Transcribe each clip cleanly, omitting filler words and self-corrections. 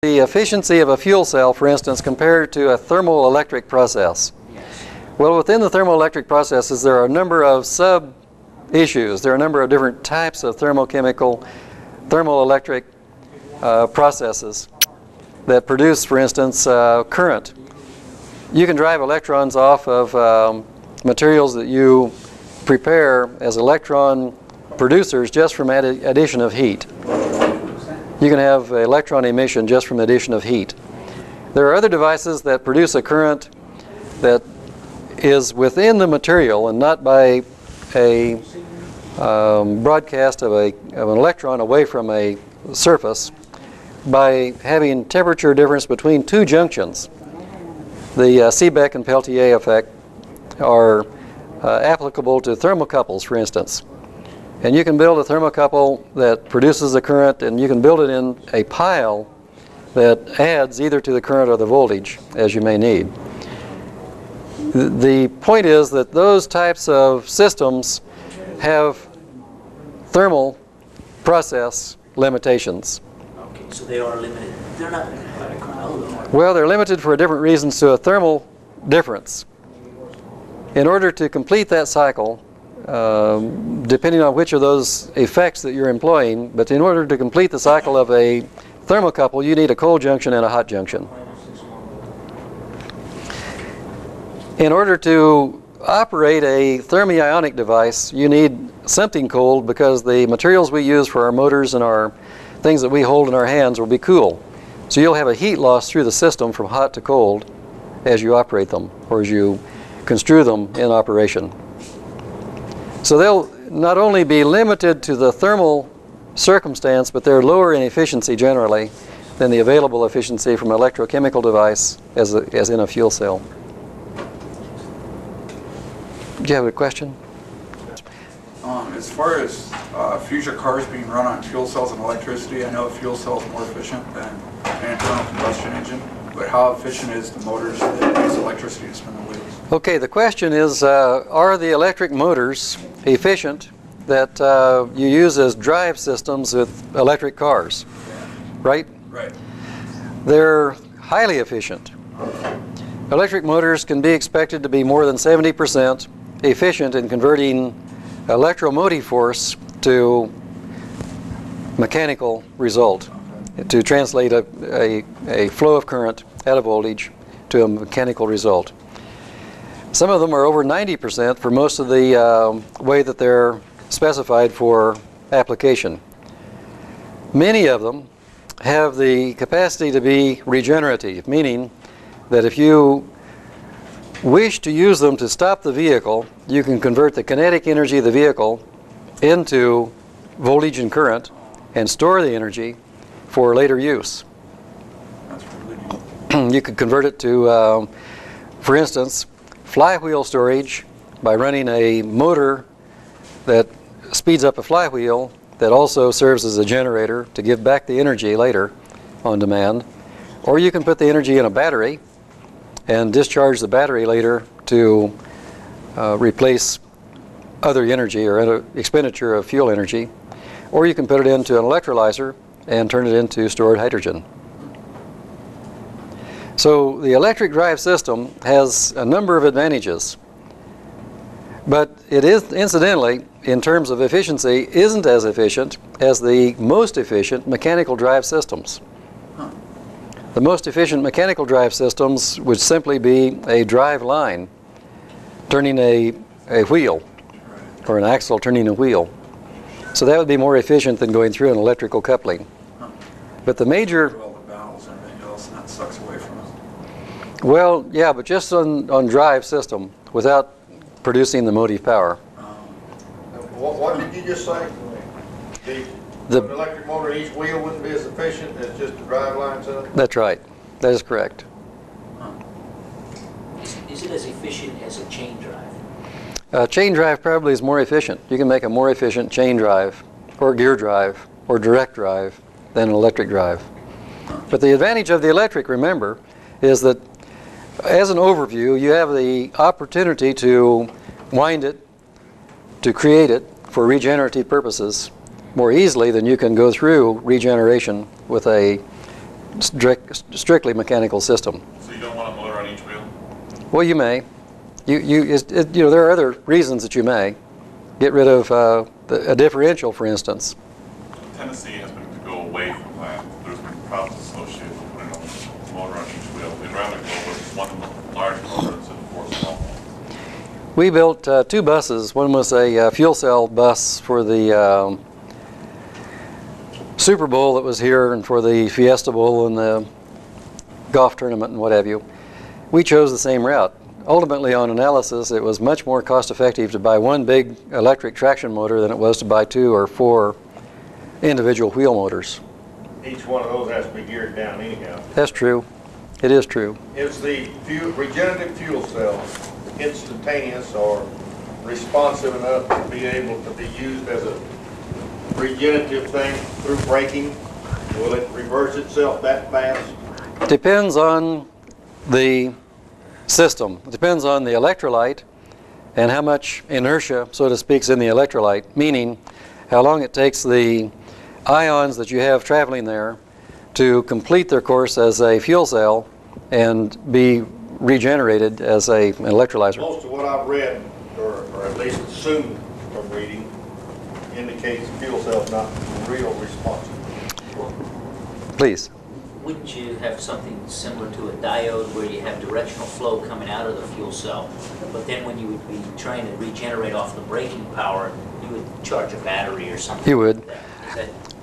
The efficiency of a fuel cell, for instance, compared to a thermoelectric process. Well, within the thermoelectric processes, there are a number of sub-issues. There are a number of different types of thermochemical, thermoelectric processes that produce, for instance, current. You can drive electrons off of materials that you prepare as electron producers just from addition of heat. You can have electron emission just from addition of heat. There are other devices that produce a current that is within the material and not by a broadcast of an electron away from a surface by having temperature difference between two junctions. The Seebeck and Peltier effect are applicable to thermocouples, for instance. And you can build a thermocouple that produces a current, and you can build it in a pile that adds either to the current or the voltage as you may need. The point is that those types of systems have thermal process limitations. Okay, so they are limited. They're not. Well, they're limited for different reasons to a thermal difference. In order to complete that cycle, depending on which of those effects that you're employing, but in order to complete the cycle of a thermocouple, you need a cold junction and a hot junction. In order to operate a thermionic device, you need something cold because the materials we use for our motors and our things that we hold in our hands will be cool. So you'll have a heat loss through the system from hot to cold as you operate them or as you construe them in operation. So they'll not only be limited to the thermal circumstance, but they're lower in efficiency generally than the available efficiency from an electrochemical device as in a fuel cell. Do you have a question? As far as future cars being run on fuel cells and electricity, I know a fuel cell is more efficient than an internal combustion engine, but how efficient is the motors that use electricity to spin the wheels? Okay, the question is, are the electric motors efficient that you use as drive systems with electric cars? Right? Right. They're highly efficient. Electric motors can be expected to be more than 70% efficient in converting electromotive force to mechanical result, to translate a flow of current at a voltage to a mechanical result. Some of them are over 90% for most of the way that they're specified for application. Many of them have the capacity to be regenerative, meaning that if you wish to use them to stop the vehicle, you can convert the kinetic energy of the vehicle into voltage and current and store the energy for later use. You could convert it to, for instance, flywheel storage by running a motor that speeds up a flywheel that also serves as a generator to give back the energy later on demand. Or you can put the energy in a battery and discharge the battery later to replace other energy or expenditure of fuel energy. Or you can put it into an electrolyzer and turn it into stored hydrogen. So the electric drive system has a number of advantages, but it is, incidentally, in terms of efficiency, isn't as efficient as the most efficient mechanical drive systems. The most efficient mechanical drive systems would simply be a drive line turning a wheel, or an axle turning a wheel. So that would be more efficient than going through an electrical coupling. But the major... Well, yeah, but just on drive system without producing the motive power. What did you just say? The electric motor, each wheel wouldn't be as efficient as just the drive line to it? That's right. That is correct. Is it as efficient as a chain drive? Chain drive probably is more efficient. You can make a more efficient chain drive or gear drive or direct drive than an electric drive. But the advantage of the electric, remember, is that as an overview, you have the opportunity to wind it, to create it for regenerative purposes more easily than you can go through regeneration with a strictly mechanical system. So you don't want a motor on each wheel? Well, you may. You know, there are other reasons that you may. Get rid of a differential, for instance. Tennessee has been to go away from that. There's been problems associated with putting a motor on each wheel. They'd rather go with one large motor instead of 4 small ones. We built 2 buses. One was a fuel cell bus for the Super Bowl that was here and for the Fiesta Bowl and the golf tournament and what have you. We chose the same route. Ultimately, on analysis, it was much more cost-effective to buy one big electric traction motor than it was to buy 2 or 4 individual wheel motors. Each one of those has to be geared down anyhow. That's true. It is true. Is the regenerative fuel cell instantaneous or responsive enough to be able to be used as a regenerative thing through braking? Will it reverse itself that fast? Depends on the system. It depends on the electrolyte and how much inertia, so to speak, is in the electrolyte, meaning how long it takes the ions that you have traveling there to complete their course as a fuel cell and be regenerated as an electrolyzer. Most of what I've read, or at least assumed from reading, indicates the fuel cell's not real responsive. Please. Wouldn't you have something similar to a diode where you have directional flow coming out of the fuel cell, but then when you would be trying to regenerate off the braking power, you would charge a battery or something? You would.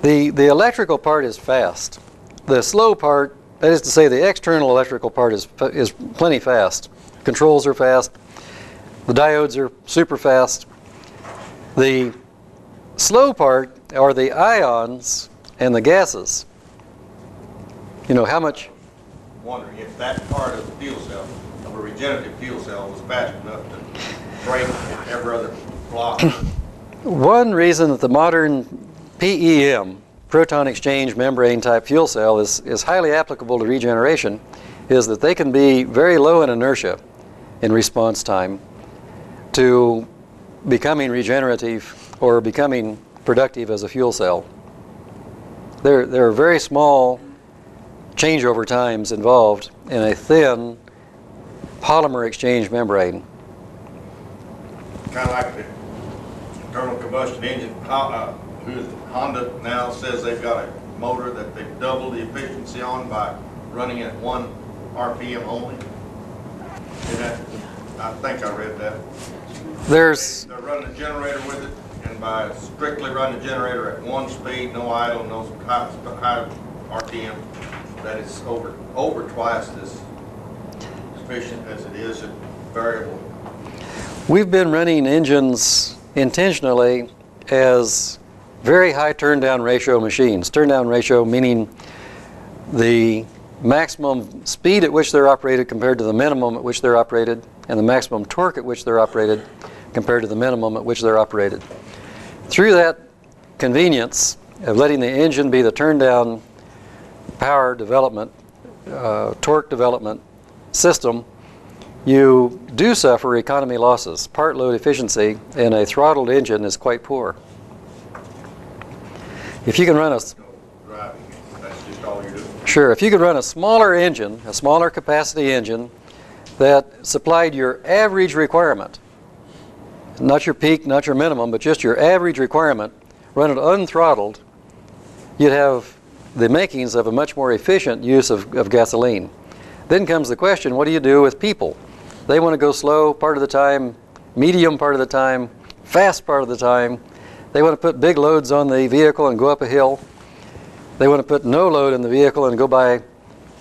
The electrical part is fast. The slow part, that is to say the external electrical part, is plenty fast. Controls are fast. The diodes are super fast. The slow part are the ions and the gases. You know, how much? Wondering if that part of the fuel cell, of a regenerative fuel cell, was fast enough to break every other block. One reason that the modern PEM, proton exchange membrane type fuel cell, is highly applicable to regeneration is that they can be very low in inertia in response time to becoming regenerative or becoming productive as a fuel cell. There are very small changeover times involved in a thin polymer exchange membrane. Kind of like the internal combustion engine. Honda now says they've got a motor that they've doubled the efficiency on by running at 1 RPM only. I think I read that. They're running a generator with it, and by strictly running the generator at 1 speed, no idle, no high RPM, that is over twice as efficient as it is at variable. We've been running engines intentionally as very high turn-down ratio machines. Turn-down ratio meaning the maximum speed at which they're operated compared to the minimum at which they're operated, and the maximum torque at which they're operated compared to the minimum at which they're operated. Through that convenience of letting the engine be the turn-down power development, torque development system, you do suffer economy losses. Part load efficiency in a throttled engine is quite poor. If you can run a Driving, that's just all you're doing. Sure, if you could run a smaller engine, a smaller capacity engine that supplied your average requirement, not your peak, not your minimum, but just your average requirement, run it unthrottled, you'd have the makings of a much more efficient use of gasoline. Then comes the question, what do you do with people? They want to go slow part of the time, medium part of the time, fast part of the time. They want to put big loads on the vehicle and go up a hill. They want to put no load in the vehicle and go buy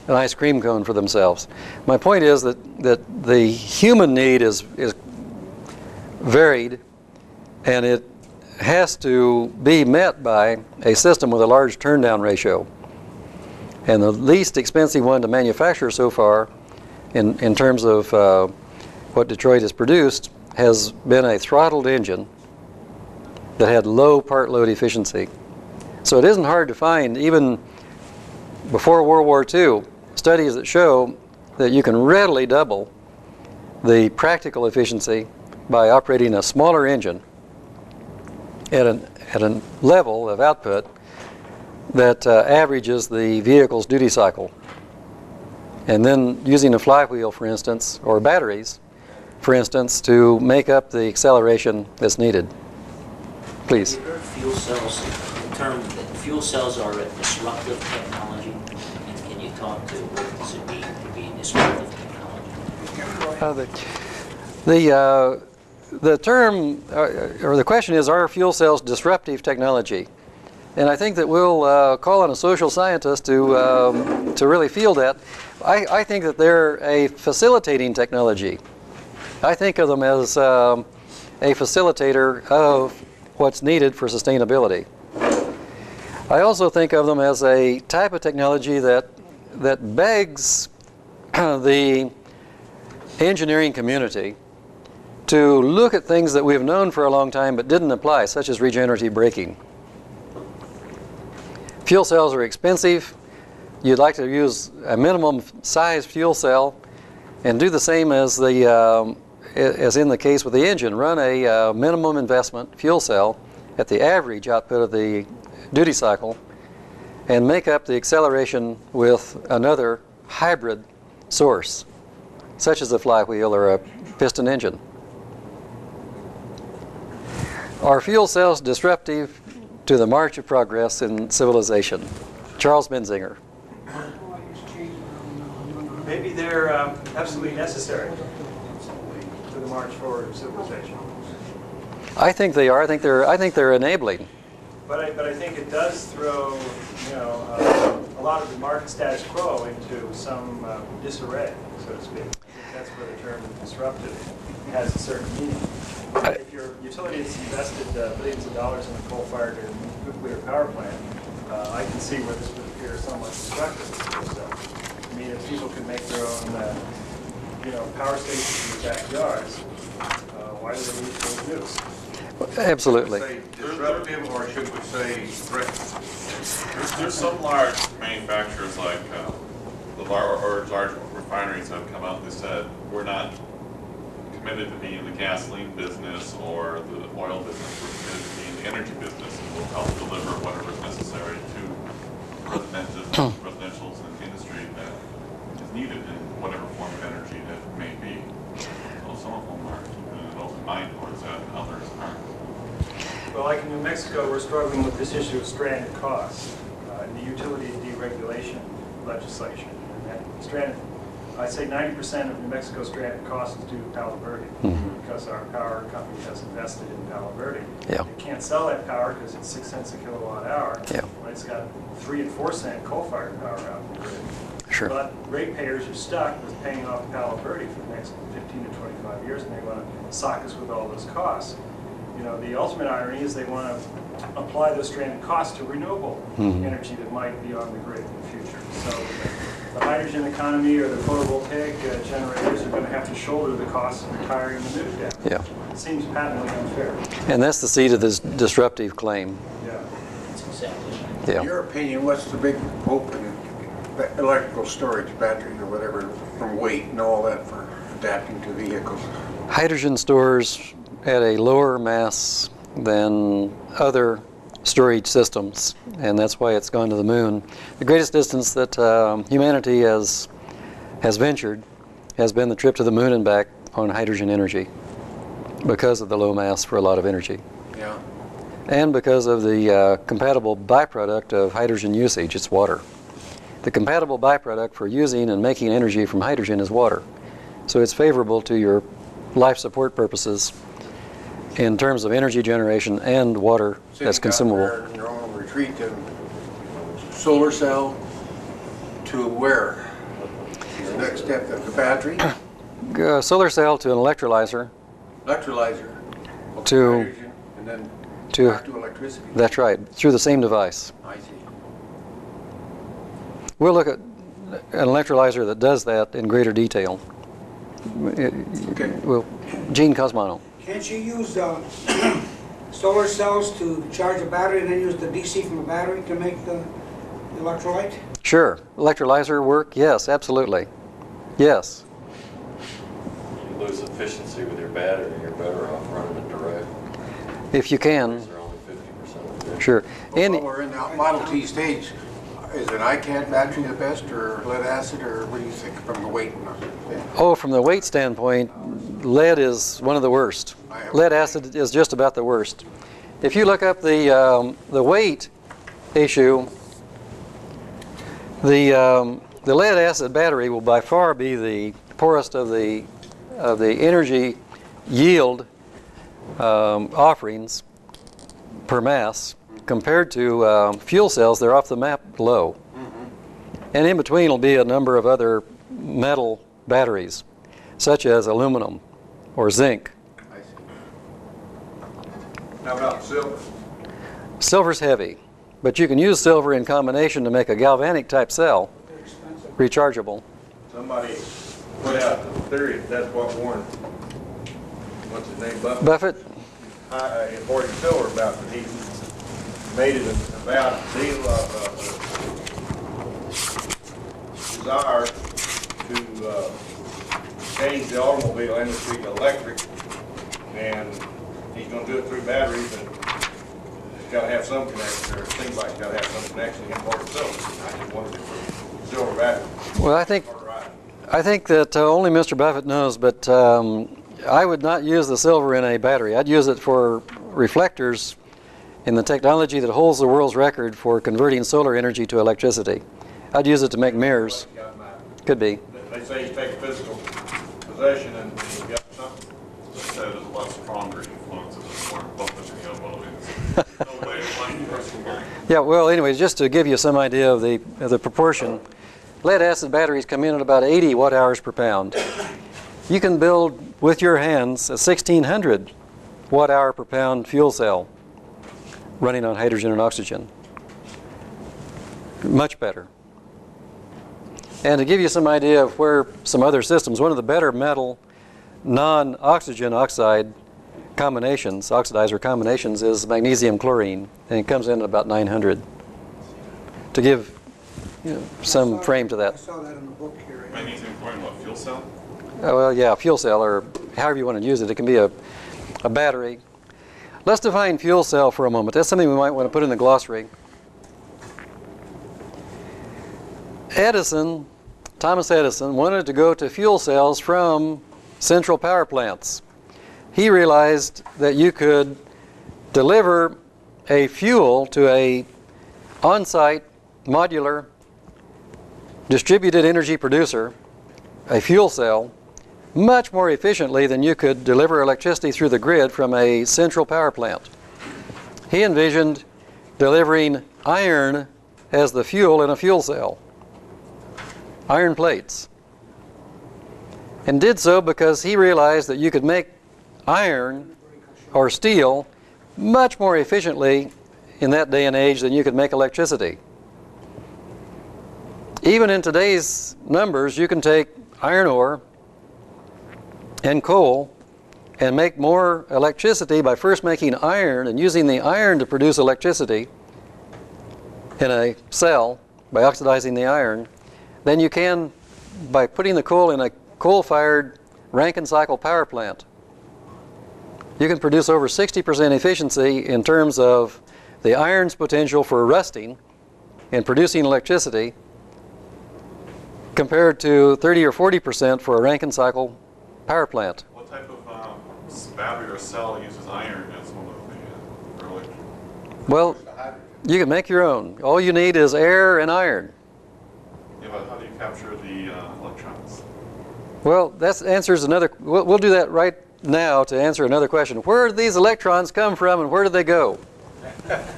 an ice cream cone for themselves. My point is that the human need is varied, and it has to be met by a system with a large turn-down ratio. And the least expensive one to manufacture so far, in terms of what Detroit has produced, has been a throttled engine that had low part load efficiency. So it isn't hard to find, even before World War II, studies that show that you can readily double the practical efficiency by operating a smaller engine at a level of output that averages the vehicle's duty cycle. And then using a flywheel, for instance, or batteries, for instance, to make up the acceleration that's needed. Please. Have you heard fuel cells, the term that fuel cells are a disruptive technology? And can you talk to what does it mean to be a disruptive technology? The term, or the question is, are fuel cells disruptive technology? And I think that we'll call on a social scientist to really feel that. I think that they're a facilitating technology. I think of them as a facilitator of what's needed for sustainability. I also think of them as a type of technology that begs the engineering community to look at things that we've known for a long time but didn't apply, such as regenerative braking. Fuel cells are expensive. You'd like to use a minimum size fuel cell and do the same as in the case with the engine. Run a minimum investment fuel cell at the average output of the duty cycle and make up the acceleration with another hybrid source, such as a flywheel or a piston engine. Are fuel cells disruptive to the march of progress in civilization? Charles Benzinger. Maybe they're absolutely necessary to the march forward of civilization. I think they are. I think they're enabling. But I think it does throw, a lot of the market status quo into some disarray, so to speak. I think that's where the term disruptive has a certain meaning. If your utility has invested billions of dollars in a coal-fired or nuclear power plant, I can see where this would appear somewhat destructive. So, I mean, if people can make their own, power stations in their backyards, why do they need to build nukes? Absolutely. Should we say disruptive, or should we say threatening? There's some large manufacturers like the large refineries that have come out and they said, we're not committed to being in the gasoline business or the oil business, we're committed to being in the energy business, and we'll help deliver whatever is necessary to residentials and industry that is needed in whatever form of energy that may be. So some of them are keeping an open mind towards that, and others aren't. Well, like in New Mexico, we're struggling with this issue of stranded costs in the utility deregulation legislation. And that stranded, I'd say 90% of New Mexico's stranded costs is due to Palo Verde, because our power company has invested in Palo Verde. Yeah. It can't sell that power because it's 6 cents a kilowatt hour. Yeah. When it's got 3 and 4 cent coal-fired power out in the grid. Sure. But ratepayers are stuck with paying off Palo Verde for the next 15 to 25 years, and they want to sock us with all those costs. The ultimate irony is they want to apply those stranded costs to renewable energy that might be on the grid in the future. So the hydrogen economy or the photovoltaic generators are going to have to shoulder the costs of retiring the nuke down. Yeah. It seems patently unfair. And that's the seed of this disruptive claim. Yeah. That's exactly right. Yeah. In your opinion, what's the big hope in electrical storage, batteries or whatever, from weight and all that for adapting to vehicles? Hydrogen stores at a lower mass than other storage systems, and that's why it's gone to the moon. The greatest distance that humanity has ventured has been the trip to the moon and back on hydrogen energy, because of the low mass for a lot of energy. Yeah. And because of the compatible byproduct of hydrogen usage, it's water. The compatible byproduct for using and making energy from hydrogen is water. So it's favorable to your life support purposes in terms of energy generation and water So that's you got consumable. there in your own retreat, then solar cell to where? The next step, the battery, Solar cell to an electrolyzer. electrolyzer, To- hydrogen, and then to- back to electricity. That's right, through the same device. I see. We'll look at an electrolyzer that does that in greater detail. Okay. Well, Gene Cosmano. Can't you use solar cells to charge a battery and then use the DC from the battery to make the electrolyte? Sure. Electrolyzer work? Yes, absolutely. Yes. You lose efficiency with your battery, you're better off running it direct. If you can. These are only 50% of the Sure. While we're in the Model T stage, is an ICAD battery the best, or lead acid, or what do you think from the weight? Oh, from the weight standpoint, lead is one of the worst. Lead acid is just about the worst. If you look up the weight issue, the lead acid battery will by far be the poorest of the energy yield offerings per mass. Compared to fuel cells, they're off the map low. And in between will be a number of other metal batteries, such as aluminum or zinc. I see. How about silver? Silver's heavy, but you can use silver in combination to make a galvanic type cell, rechargeable. Somebody put out the theory that that's what Warren, what's his name, Buffett? imported silver about, but he made it about a deal of desire to change the automobile industry to electric, and he's going to do it through batteries, and it's got to have some connection, or it seems like it's got to have some connection to imported silver. I just wanted it for silver battery. Well, I think that only Mr. Buffett knows, but I would not use the silver in a battery. I'd use it for reflectors in the technology that holds the world's record for converting solar energy to electricity. I'd use it to make mirrors. Could be. They say you take physical possession and you got something. They said there's a lot stronger influences of Warren Buffett than the automobiles. No way, one person going. Yeah, well, anyways, just to give you some idea of the proportion, lead acid batteries come in at about 80 watt-hours per pound. You can build with your hands a 1600 watt-hour per pound fuel cell running on hydrogen and oxygen. Much better. And to give you some idea of where some other systems, one of the better metal non-oxygen oxide combinations, oxidizer combinations, is magnesium chlorine, and it comes in at about 900. To give some frame to I that. saw that in the book here. Magnesium chlorine, what, fuel cell? Well, yeah, fuel cell, or however you want to use it. It can be a battery. Let's define fuel cell for a moment. That's something we might want to put in the glossary. Thomas Edison, wanted to go to fuel cells from central power plants. He realized that you could deliver a fuel to a on-site modular distributed energy producer, a fuel cell, much more efficiently than you could deliver electricity through the grid from a central power plant. He envisioned delivering iron as the fuel in a fuel cell, iron plates, and did so because he realized that you could make iron or steel much more efficiently in that day and age than you could make electricity. Even in today's numbers, you can take iron ore and coal and make more electricity by first making iron and using the iron to produce electricity in a cell by oxidizing the iron than you can by putting the coal in a coal-fired Rankine cycle power plant. You can produce over 60% efficiency in terms of the iron's potential for rusting and producing electricity compared to 30 or 40% for a Rankine cycle power plant. What type of battery or cell uses iron as one of the early? Well, you can make your own. All you need is air and iron. Yeah, but how do you capture the electrons? Well, that answers another. We'll do that right now to answer another question. Where do these electrons come from and where do they go?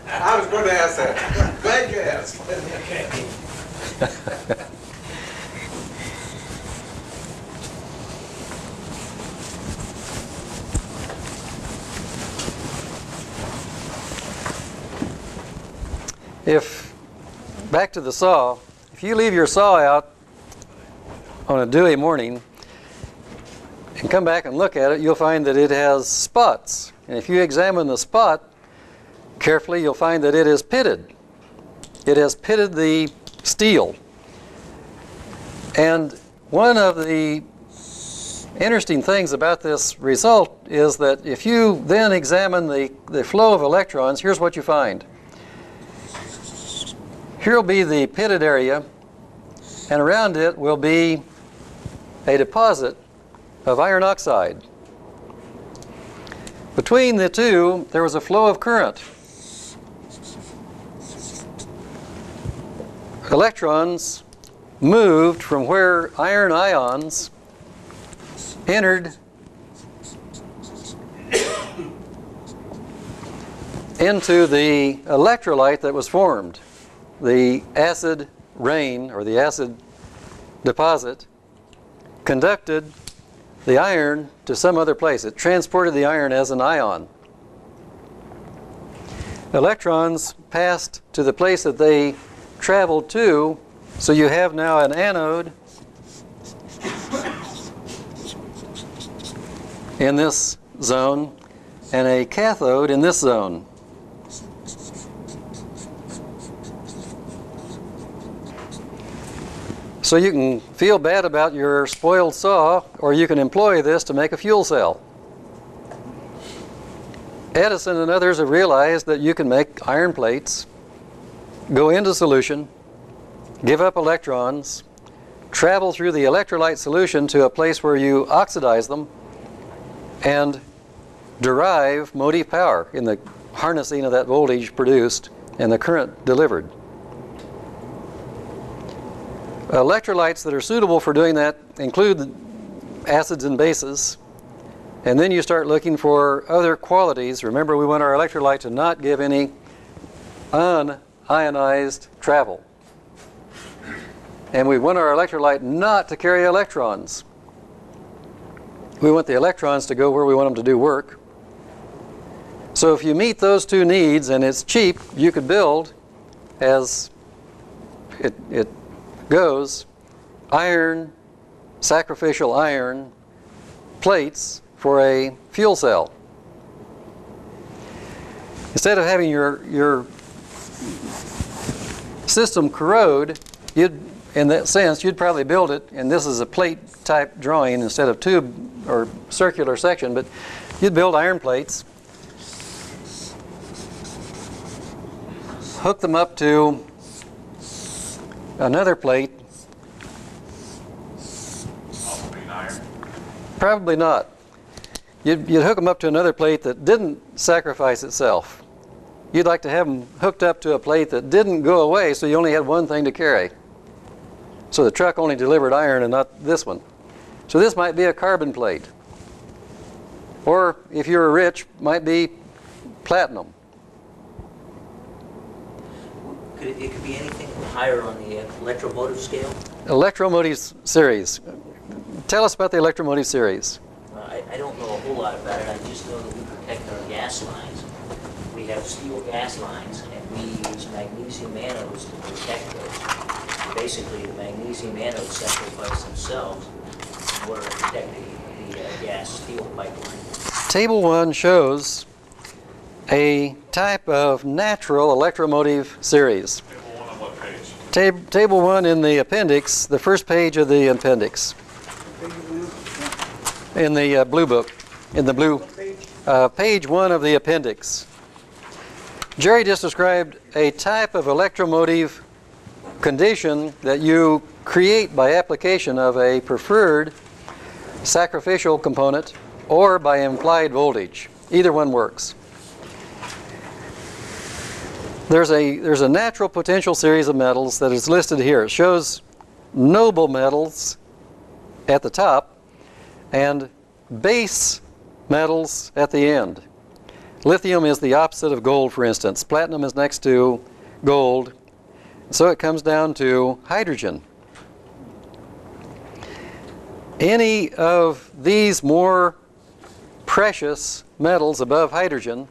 I was going to ask that. Glad you asked. Back to the saw, if you leave your saw out on a dewy morning and come back and look at it, you'll find that it has spots. And if you examine the spot carefully, you'll find that it is pitted. It has pitted the steel. And one of the interesting things about this result is that if you then examine the flow of electrons, here's what you find. Here will be the pitted area, and around it will be a deposit of iron oxide. Between the two, there was a flow of current. Electrons moved from where iron ions entered into the electrolyte that was formed. The acid rain, or the acid deposit, conducted the iron to some other place. It transported the iron as an ion. Electrons passed to the place that they traveled to, so you have now an anode in this zone and a cathode in this zone. So you can feel bad about your spoiled saw, or you can employ this to make a fuel cell. Edison and others have realized that you can make iron plates, go into solution, give up electrons, travel through the electrolyte solution to a place where you oxidize them, and derive motive power in the harnessing of that voltage produced and the current delivered. Electrolytes that are suitable for doing that include acids and bases. And then you start looking for other qualities. Remember, we want our electrolyte to not give any unionized travel. And we want our electrolyte not to carry electrons. We want the electrons to go where we want them to do work. So if you meet those two needs and it's cheap, you could build, as it goes, iron, sacrificial iron plates for a fuel cell. Instead of having your system corrode, in that sense, you'd probably build it, and this is a plate type drawing instead of tube or circular section, but you'd build iron plates, hook them up to another plate. Probably not. You'd hook them up to another plate that didn't sacrifice itself. You'd like to have them hooked up to a plate that didn't go away, so you only had one thing to carry. So the truck only delivered iron and not this one. So this might be a carbon plate. Or if you were rich, might be platinum. It could be anything higher on the electromotive scale? Electromotive series. Tell us about the electromotive series. I don't know a whole lot about it. I just know that we protect our gas lines. We have steel gas lines, and we use magnesium anodes to protect those. Basically, the magnesium anodes sacrifice themselves in order to protect the gas steel pipeline. Table 1 shows a type of natural electromotive series. Table 1 on what page? Table 1 in the appendix, the first page of the appendix. In the blue book, in the blue, page 1 of the appendix. Jerry just described a type of electromotive condition that you create by application of a preferred sacrificial component or by implied voltage. Either one works. There's a natural potential series of metals that is listed here. It shows noble metals at the top and base metals at the end. Lithium is the opposite of gold, for instance. Platinum is next to gold. So it comes down to hydrogen. Any of these more precious metals above hydrogen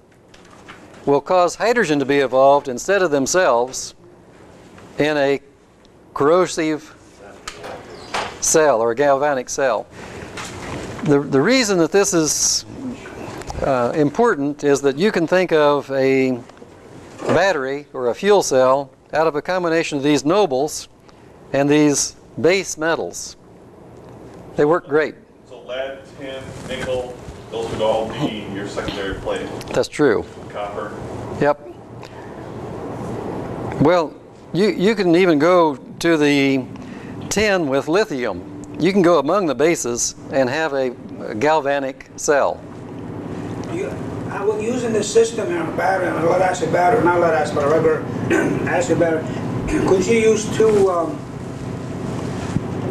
will cause hydrogen to be evolved instead of themselves in a corrosive cell or a galvanic cell. The reason that this is important is that you can think of a battery or a fuel cell out of a combination of these nobles and these base metals. They work great. So lead, tin, nickel, those would all be your secondary plate. That's true. Copper. Yep. Well, you can even go to the tin with lithium. You can go among the bases and have a galvanic cell. I was using this system in a battery, a lead acid battery, not lead acid, but a regular acid battery. Could you use two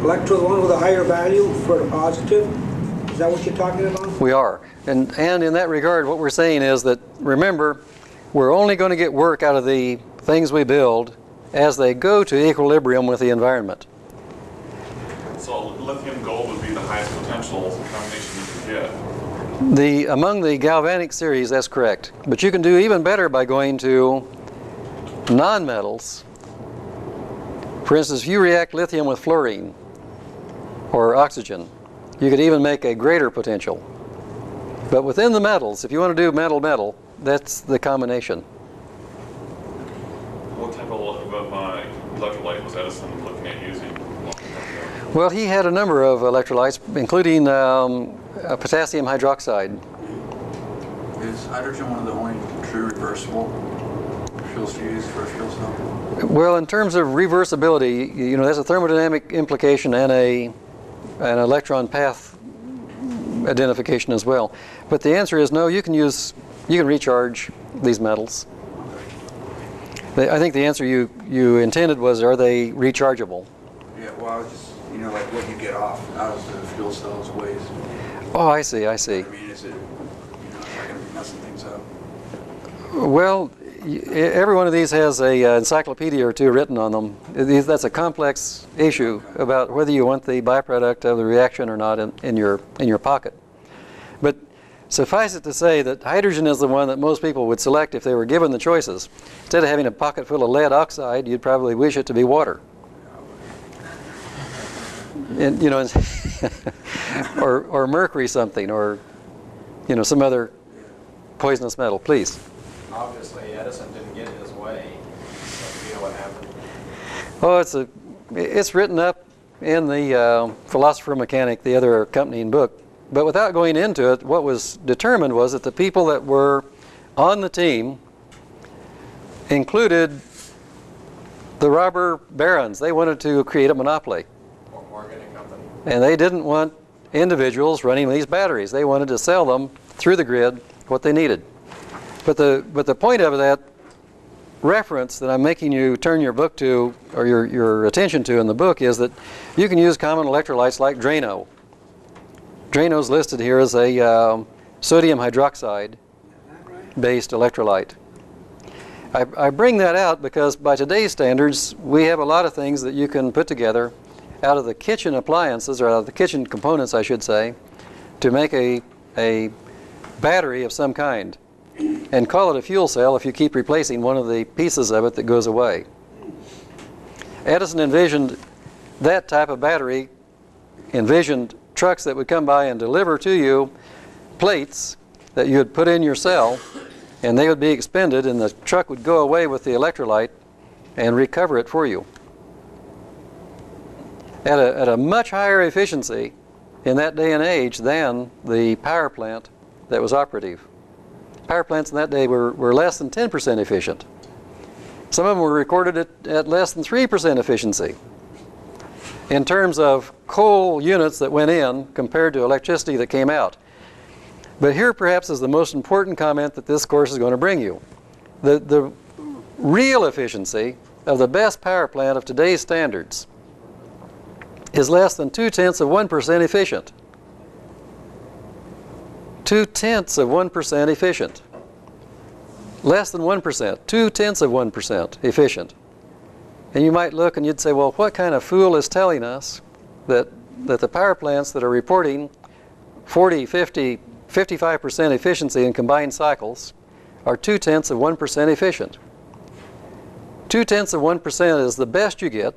electrodes, one with a higher value for the positive? Is that what you're talking about? We are. And in that regard, what we're saying is that, remember, we're only going to get work out of the things we build as they go to equilibrium with the environment. So lithium gold would be the highest potential combination you could get. Among the galvanic series, that's correct. But you can do even better by going to nonmetals. For instance, if you react lithium with fluorine or oxygen, you could even make a greater potential. But within the metals, if you want to do metal-metal, that's the combination. What type of electrolyte was Edison looking at using? Well, he had a number of electrolytes, including potassium hydroxide. Is hydrogen one of the only true reversible fuels to use for a fuel cell? Well, in terms of reversibility, you know, there's a thermodynamic implication and an electron path identification as well. But the answer is no, you can recharge these metals. I think the answer you intended was, are they rechargeable? Yeah, well, I was just, you know, like what you get off out of the fuel cells waste. Oh, I see, I see. I mean, is it, you know, it's not going to be messing things up? Well, every one of these has a encyclopedia or two written on them. That's a complex issue about whether you want the byproduct of the reaction or not in your pocket. But suffice it to say that hydrogen is the one that most people would select if they were given the choices. Instead of having a pocket full of lead oxide, you'd probably wish it to be water. And, you know, or mercury something, or, you know, some other poisonous metal. Please. Obviously, Edison didn't get his way. So you know what happened? Oh, it's written up in the Philosopher Mechanic, the other accompanying book. But without going into it, what was determined was that the people that were on the team included the robber barons. They wanted to create a monopoly. Morgan and Company. And they didn't want individuals running these batteries. They wanted to sell them through the grid what they needed. But the point of that reference that I'm making you turn your book to, or your attention to in the book, is that you can use common electrolytes like Drano. Drano is listed here as a sodium hydroxide based electrolyte. I bring that out because by today's standards, we have a lot of things that you can put together out of the kitchen appliances, or out of the kitchen components, I should say, to make a battery of some kind, and call it a fuel cell if you keep replacing one of the pieces of it that goes away. Edison envisioned that type of battery, envisioned trucks that would come by and deliver to you plates that you would put in your cell, and they would be expended, and the truck would go away with the electrolyte and recover it for you at a much higher efficiency in that day and age than the power plant that was operative. Power plants in that day were less than 10% efficient. Some of them were recorded at less than 3% efficiency in terms of coal units that went in compared to electricity that came out. But here perhaps is the most important comment that this course is going to bring you. The real efficiency of the best power plant of today's standards is less than 0.2% efficient. 0.2% efficient. Less than 1%, 0.2% efficient. And you might look and you'd say, well, what kind of fool is telling us that the power plants that are reporting 40, 50, 55% efficiency in combined cycles are 0.2% efficient? 0.2% is the best you get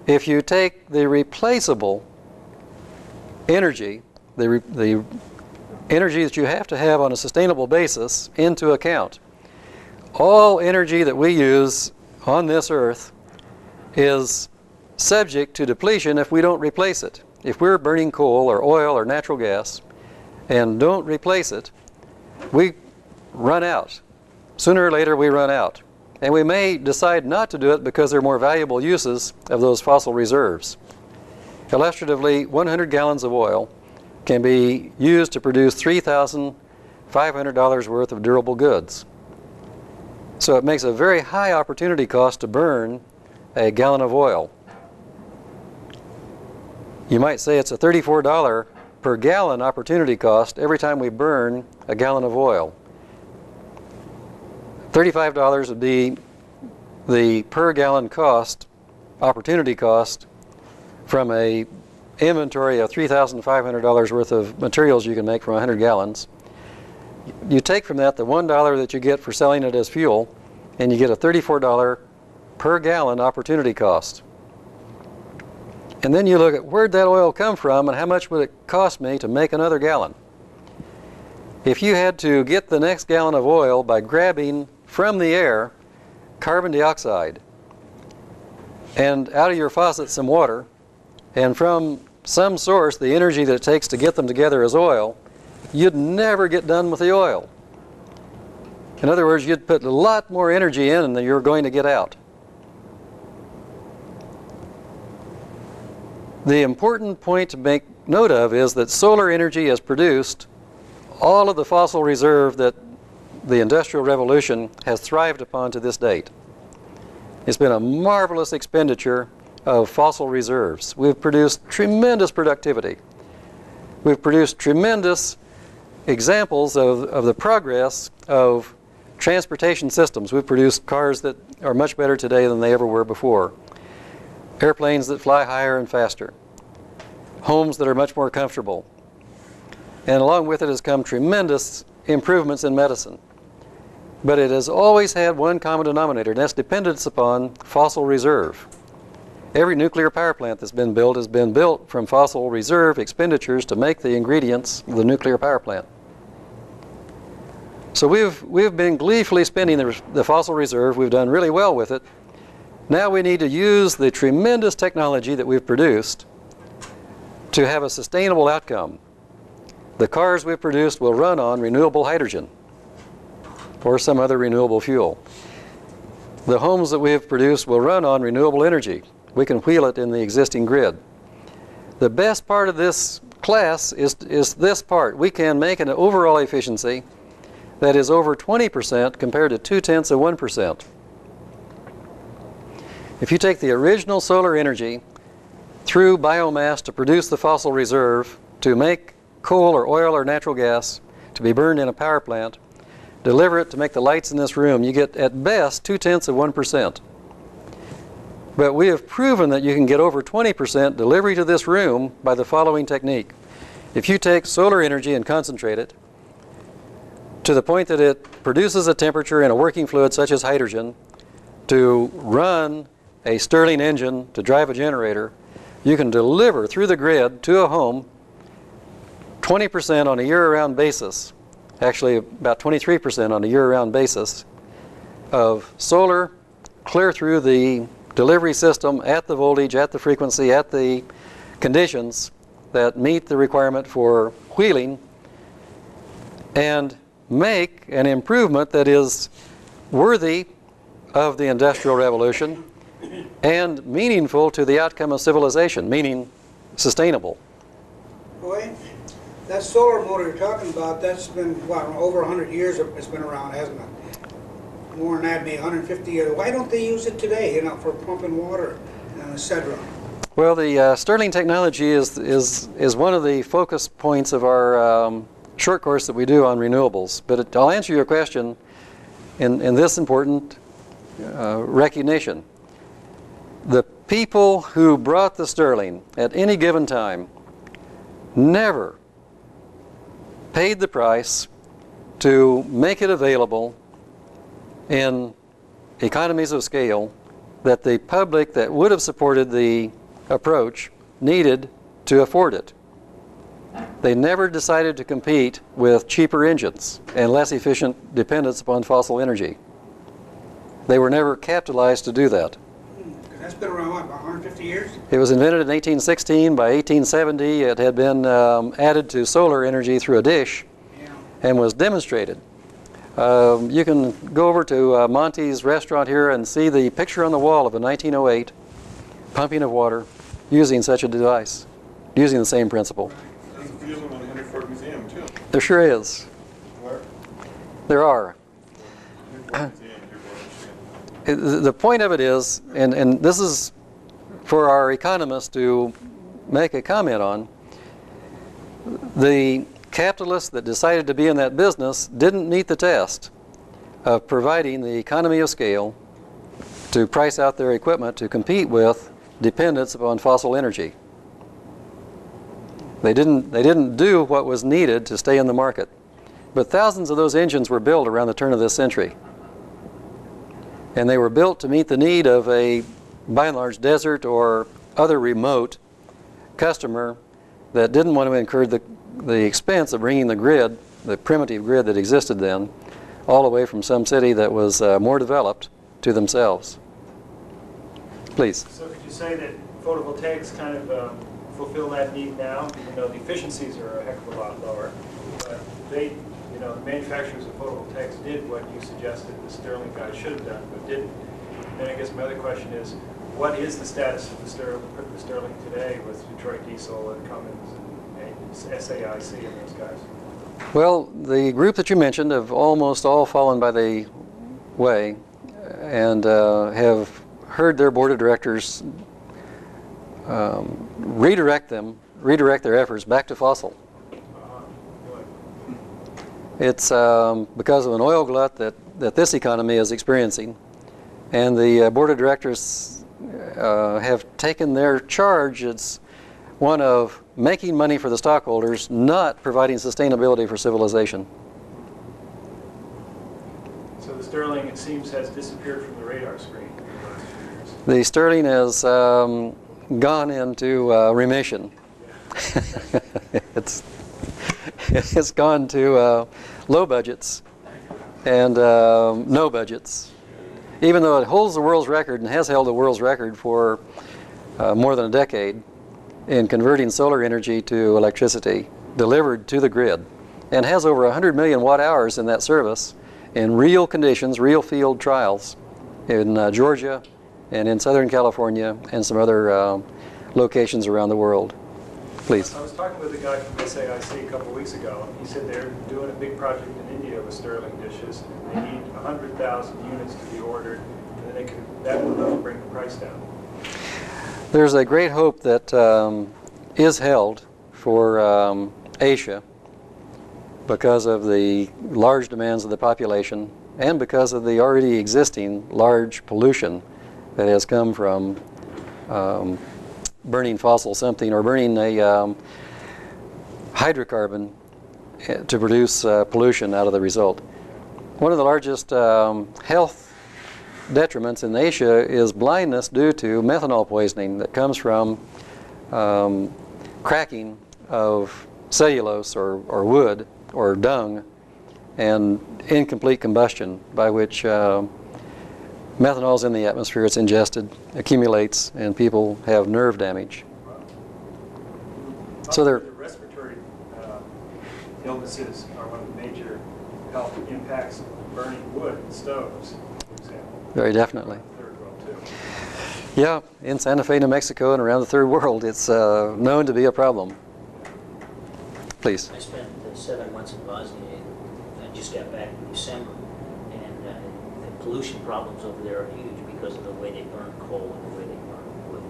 if you take the replaceable energy, the energy that you have to have on a sustainable basis, into account. All energy that we use on this earth is subject to depletion if we don't replace it. If we're burning coal or oil or natural gas and don't replace it, we run out. Sooner or later we run out. and we may decide not to do it because there are more valuable uses of those fossil reserves. Illustratively, 100 gallons of oil can be used to produce $3,500 worth of durable goods. So it makes a very high opportunity cost to burn a gallon of oil. You might say it's a $34 per gallon opportunity cost every time we burn a gallon of oil. $35 would be the per gallon cost, opportunity cost, from a inventory of $3,500 worth of materials you can make from 100 gallons. You take from that the $1 that you get for selling it as fuel, and you get a $34 per gallon opportunity cost. And then you look at where'd that oil come from and how much would it cost me to make another gallon. If you had to get the next gallon of oil by grabbing from the air carbon dioxide and out of your faucet some water, and from some source the energy that it takes to get them together as oil, you'd never get done with the oil. In other words, you'd put a lot more energy in than you're going to get out. The important point to make note of is that solar energy has produced all of the fossil reserve that the Industrial Revolution has thrived upon to this date. It's been a marvelous expenditure of fossil reserves. We've produced tremendous productivity. We've produced tremendous examples of the progress of transportation systems. We've produced cars that are much better today than they ever were before. Airplanes that fly higher and faster. Homes that are much more comfortable. And along with it has come tremendous improvements in medicine. But it has always had one common denominator, and that's dependence upon fossil reserve. Every nuclear power plant that's been built has been built from fossil reserve expenditures to make the ingredients of the nuclear power plant. So we've been gleefully spending the fossil reserve. We've done really well with it. Now we need to use the tremendous technology that we've produced to have a sustainable outcome. The cars we've produced will run on renewable hydrogen or some other renewable fuel. The homes that we have produced will run on renewable energy. We can wheel it in the existing grid. The best part of this class is this part. We can make an overall efficiency that is over 20% compared to 0.2%. If you take the original solar energy through biomass to produce the fossil reserve, to make coal or oil or natural gas to be burned in a power plant, deliver it to make the lights in this room, you get at best 0.2%. But we have proven that you can get over 20% delivery to this room by the following technique. If you take solar energy and concentrate it to the point that it produces a temperature in a working fluid such as hydrogen to run a Stirling engine to drive a generator, you can deliver through the grid to a home 20% on a year-round basis, actually about 23% on a year-round basis, of solar clear through the delivery system at the voltage, at the frequency, at the conditions that meet the requirement for wheeling, and make an improvement that is worthy of the Industrial Revolution and meaningful to the outcome of civilization, meaning sustainable. Boy, that solar motor you're talking about, that's been, what, over 100 years it's been around, hasn't it? More than that, maybe 150 years. Why don't they use it today, you know, for pumping water, etc.? Well, the Stirling technology is one of the focus points of our short course that we do on renewables. But I'll answer your question in this important recognition. The people who brought the Stirling at any given time never paid the price to make it available in economies of scale that the public that would have supported the approach needed to afford it. They never decided to compete with cheaper engines and less efficient dependence upon fossil energy. They were never capitalized to do that. That's been around, what, about 150 years? It was invented in 1816. By 1870, it had been added to solar energy through a dish and was demonstrated. You can go over to Monty's restaurant here and see the picture on the wall of a 1908 pumping of water using such a device, using the same principle. There's a few of them in the Henry Ford Museum, too. There sure is. Where? There are. Henry Ford Museum, here, Michigan. The point of it is, and this is for our economists to make a comment on, the capitalists that decided to be in that business didn't meet the test of providing the economy of scale to price out their equipment to compete with dependence upon fossil energy. They didn't do what was needed to stay in the market. But thousands of those engines were built around the turn of this century. And they were built to meet the need of a, by and large, desert or other remote customer that didn't want to incur the expense of bringing the grid, the primitive grid that existed then, all the way from some city that was more developed to themselves. Please. So could you say that photovoltaics kind of fulfill that need now, even though the efficiencies are a heck of a lot lower? But they, you know, the manufacturers of photovoltaics did what you suggested the Stirling guys should have done, but didn't. And I guess my other question is, what is the status of the Stirling today with Detroit Diesel and Cummins and SAIC and those guys? Well, the group that you mentioned have almost all fallen by the way and have heard their board of directors redirect their efforts back to fossil. It's because of an oil glut that this economy is experiencing, and the board of directors have taken their charge. It's one of making money for the stockholders, not providing sustainability for civilization. So the Stirling, it seems, has disappeared from the radar screen in the last few years. The Stirling has gone into remission. It's gone to low budgets and no budgets. Even though it holds the world's record and has held the world's record for more than a decade in converting solar energy to electricity delivered to the grid, and has over 100 million watt hours in that service in real conditions, real field trials in Georgia and in Southern California and some other locations around the world. Please. I was talking with a guy from SAIC a couple of weeks ago, and he said they're doing a big project in India with Stirling dishes, and they need 100,000 units to be ordered, and then that would bring the price down. There's a great hope that is held for Asia because of the large demands of the population and because of the already existing large pollution that has come from burning fossil something or burning a hydrocarbon to produce pollution out of the result. One of the largest health detriments in Asia is blindness due to methanol poisoning that comes from cracking of cellulose or wood or dung and incomplete combustion, by which methanol is in the atmosphere, it's ingested, accumulates, and people have nerve damage. So the respiratory illnesses are one of the major health impacts of burning wood in stoves, for example. Very definitely. Third world too. Yeah, in Santa Fe, New Mexico, and around the third world, it's known to be a problem. Please. I spent 7 months in Bosnia. I just got back in December, and the pollution problems over there are huge because of the way they burn coal and the way they burn wood.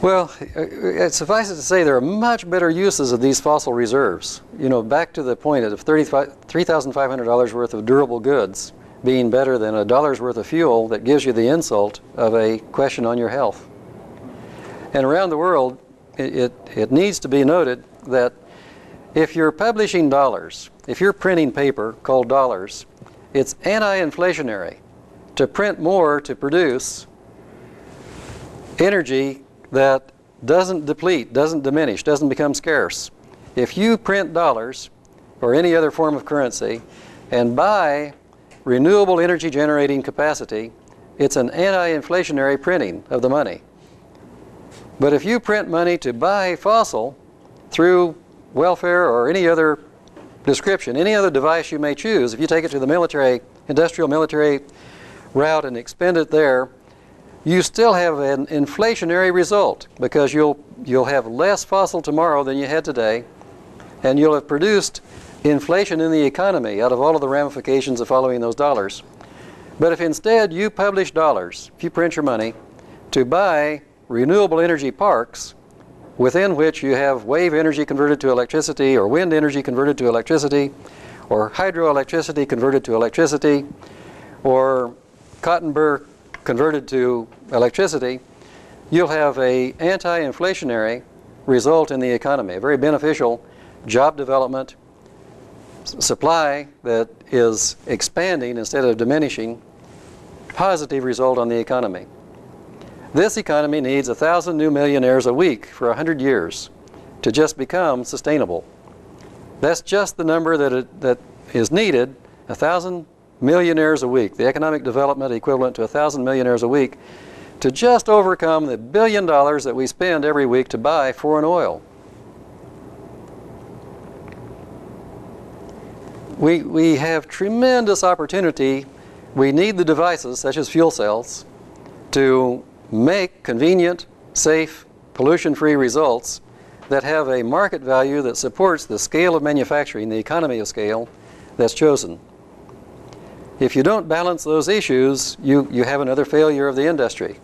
Well, it suffices to say there are much better uses of these fossil reserves. You know, back to the point of $3,500 worth of durable goods being better than $1 worth of fuel that gives you the insult of a question on your health. And around the world, it needs to be noted that if you're publishing dollars, if you're printing paper called dollars, it's anti-inflationary to print more to produce energy that doesn't deplete, doesn't diminish, doesn't become scarce. If you print dollars or any other form of currency and buy renewable energy generating capacity, it's an anti-inflationary printing of the money. But if you print money to buy fossil through welfare or any other description, any other device you may choose, if you take it to the military, industrial military route and expend it there, you still have an inflationary result because you'll have less fossil tomorrow than you had today, and you'll have produced inflation in the economy out of all of the ramifications of following those dollars. But if instead you publish dollars, if you print your money, to buy renewable energy parks within which you have wave energy converted to electricity, or wind energy converted to electricity, or hydroelectricity converted to electricity, or cotton burr converted to electricity, you'll have an anti-inflationary result in the economy, a very beneficial job development, supply that is expanding instead of diminishing, positive result on the economy. This economy needs 1,000 new millionaires a week for 100 years to just become sustainable. That's just the number that is needed, 1,000 millionaires a week, the economic development equivalent to 1,000 millionaires a week, to just overcome the $1 billion that we spend every week to buy foreign oil. We have tremendous opportunity. We need the devices, such as fuel cells, to make convenient, safe, pollution-free results that have a market value that supports the scale of manufacturing, the economy of scale that's chosen. If you don't balance those issues, you have another failure of the industry.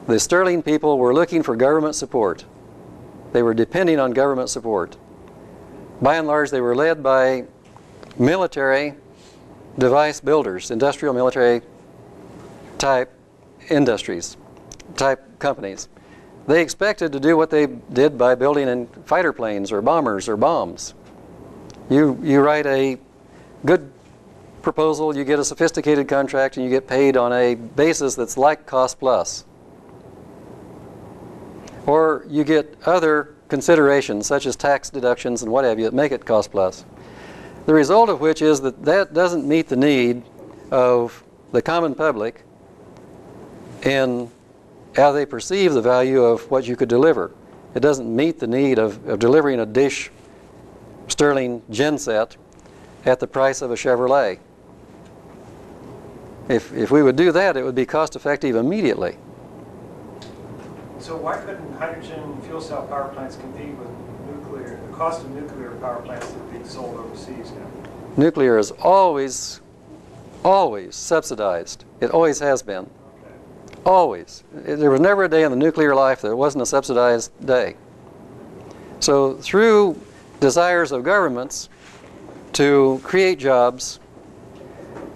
The Sterling people were looking for government support. They were depending on government support. By and large, they were led by military device builders, industrial military type industries, type companies. They expected to do what they did by building in fighter planes or bombers or bombs. You write a good proposal, you get a sophisticated contract, and you get paid on a basis that's like cost plus. Or you get other considerations such as tax deductions and what have you that make it cost plus. The result of which is that doesn't meet the need of the common public in how they perceive the value of what you could deliver. It doesn't meet the need of delivering a dish Sterling genset at the price of a Chevrolet. If we would do that, it would be cost effective immediately. So why couldn't hydrogen fuel cell power plants compete with nuclear, the cost of nuclear power plants that are being sold overseas now? Nuclear is always subsidized. It always has been. Always. There was never a day in the nuclear life that wasn't a subsidized day. So through desires of governments to create jobs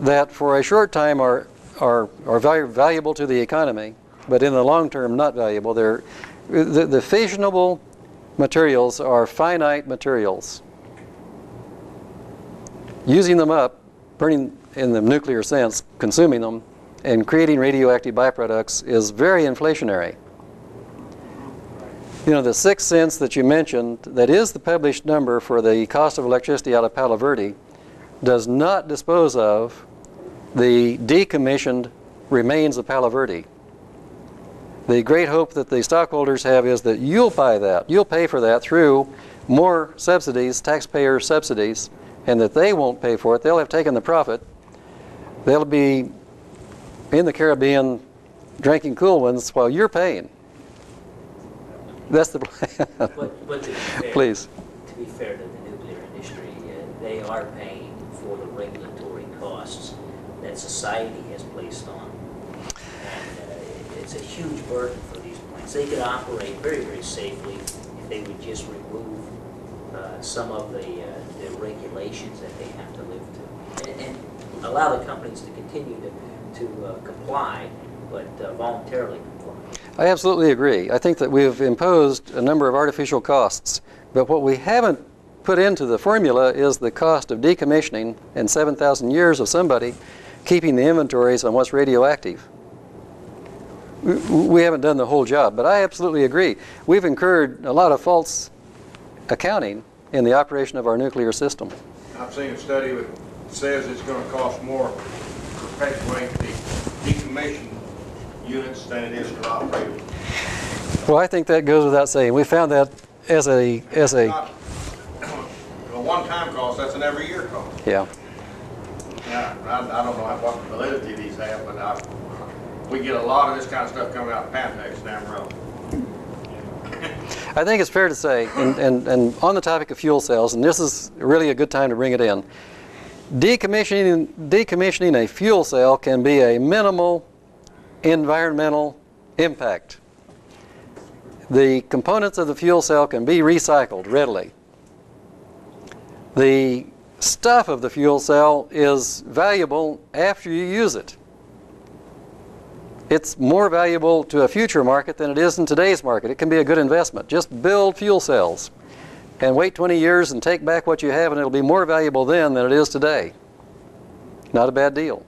that for a short time are very valuable to the economy, but in the long term not valuable, the fissionable materials are finite materials. Using them up, burning in the nuclear sense, consuming them, and creating radioactive byproducts is very inflationary. You know, the 6 cents that you mentioned, that is the published number for the cost of electricity out of Palo Verde, does not dispose of the decommissioned remains of Palo Verde. The great hope that the stockholders have is that you'll buy that, you'll pay for that through more subsidies, taxpayer subsidies, and that they won't pay for it. They'll have taken the profit. They'll be in the Caribbean drinking cool ones while you're paying. That's the plan. But to be fair, Please. To be fair to the nuclear industry, they are paying for the regulatory costs that society has placed on them. And it's a huge burden for these plants. They could operate very, very safely if they would just remove some of the regulations that they have to live to, and allow the companies to continue to comply, but voluntarily comply. I absolutely agree. I think that we've imposed a number of artificial costs, but what we haven't put into the formula is the cost of decommissioning in 7,000 years of somebody keeping the inventories on what's radioactive. We haven't done the whole job, but I absolutely agree. We've incurred a lot of false accounting in the operation of our nuclear system. I've seen a study that says it's going to cost more to perpetuate the decommissioned units than it is to operate them. Well, I think that goes without saying. We found that as a Not a one-time cost, that's an every year cost. Yeah. Yeah, I don't know what validity these have, but we get a lot of this kind of stuff coming out of Pantex down the road. I think it's fair to say, and on the topic of fuel cells, and this is really a good time to bring it in, decommissioning a fuel cell can be a minimal environmental impact. The components of the fuel cell can be recycled readily. The stuff of the fuel cell is valuable after you use it. It's more valuable to a future market than it is in today's market. It can be a good investment. Just build fuel cells and wait 20 years and take back what you have, and it'll be more valuable then than it is today. Not a bad deal.